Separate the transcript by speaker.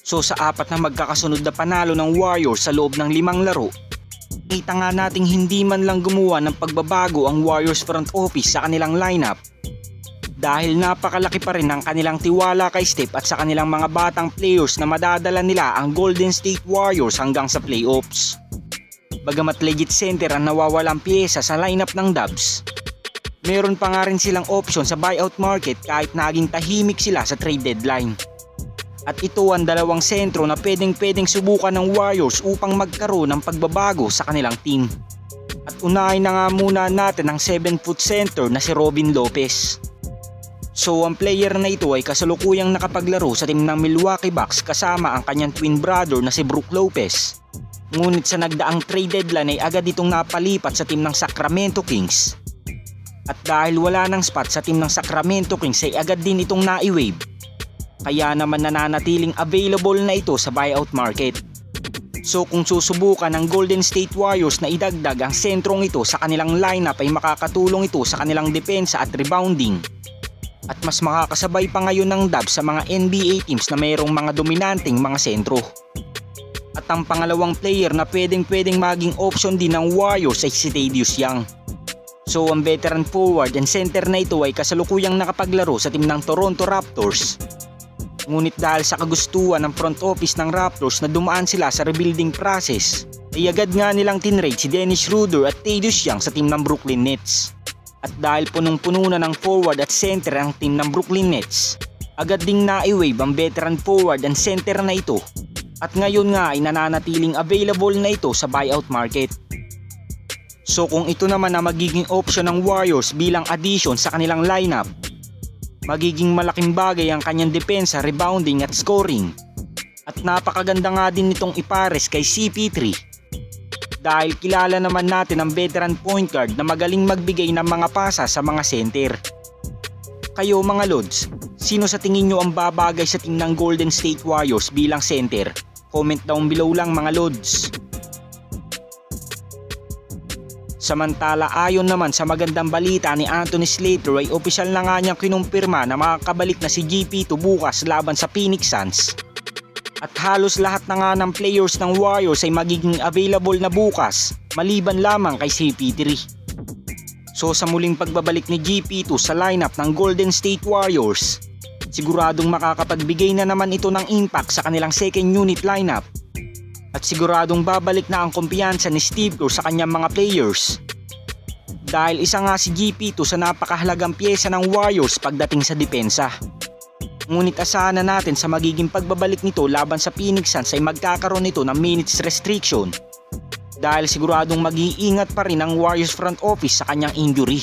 Speaker 1: So sa apat na magkakasunod na panalo ng Warriors sa loob ng 5 laro, kita nga nating hindi man lang gumawa ng pagbabago ang Warriors front office sa kanilang lineup dahil napakalaki pa rin ang kanilang tiwala kay Steph at sa kanilang mga batang players na madadala nila ang Golden State Warriors hanggang sa playoffs. Bagamat legit center ang nawawalang pyesa sa lineup ng Dubs, meron pa nga rin silang option sa buyout market kahit naging tahimik sila sa trade deadline. At ito ang dalawang sentro na pwedeng subukan ng Warriors upang magkaroon ng pagbabago sa kanilang team. At unahin na nga muna natin ang 7-foot center na si Robin Lopez. So ang player na ito ay kasalukuyang nakapaglaro sa team ng Milwaukee Bucks kasama ang kanyang twin brother na si Brook Lopez. Ngunit sa nagdaang trade deadline ay agad itong napalipat sa team ng Sacramento Kings. At dahil wala ng spot sa team ng Sacramento Kings ay agad din itong nai-waive. Kaya naman nananatiling available na ito sa buyout market. So kung susubukan ng Golden State Warriors na idagdag ang sentrong ito sa kanilang lineup ay makakatulong ito sa kanilang depensa at rebounding. At mas makakasabay pa ngayon ng Dubs sa mga NBA teams na mayroong mga dominanteng mga sentro. At ang pangalawang player na pwedeng maging option din ng Warriors ay si Thaddeus Young. So ang veteran forward and center na ito ay kasalukuyang nakapaglaro sa team ng Toronto Raptors. Ngunit dahil sa kagustuhan ng front office ng Raptors na dumaan sila sa rebuilding process, ay agad nga nilang tinrade si Dennis Schroeder at Thaddeus Young sa team ng Brooklyn Nets. At dahil punong-puno na ng forward at center ang team ng Brooklyn Nets, agad ding nai-waive ang veteran forward and center na ito. At ngayon nga ay nananatiling available na ito sa buyout market. So kung ito naman na magiging option ng Warriors bilang addition sa kanilang lineup, magiging malaking bagay ang kanyang depensa, rebounding at scoring. At napakaganda nga din nitong ipares kay CP3 dahil kilala naman natin ang veteran point guard na magaling magbigay ng mga pasa sa mga center. Kayo mga Lods, sino sa tingin nyo ang babagay sa team ng Golden State Warriors bilang center? Comment down below lang mga Lods. Samantala ayon naman sa magandang balita ni Anthony Slater ay opisyal na nga niyang kinumpirma na makakabalik na si GP2 bukas laban sa Phoenix Suns. At halos lahat na nga ng players ng Warriors ay magiging available na bukas maliban lamang kay CP3. So sa muling pagbabalik ni GP2 sa lineup ng Golden State Warriors, siguradong makakapagbigay na naman ito ng impact sa kanilang second unit lineup. At siguradong babalik na ang kumpiyansa ni Steve Kerr sa kanyang mga players. Dahil isa nga si GP2 sa napakahalagang pyesa ng Warriors pagdating sa depensa. Ngunit asahan na natin sa magiging pagbabalik nito laban sa Phoenix Suns ay magkakaroon nito ng minutes restriction. Dahil siguradong mag-iingat pa rin ang Warriors front office sa kanyang injury.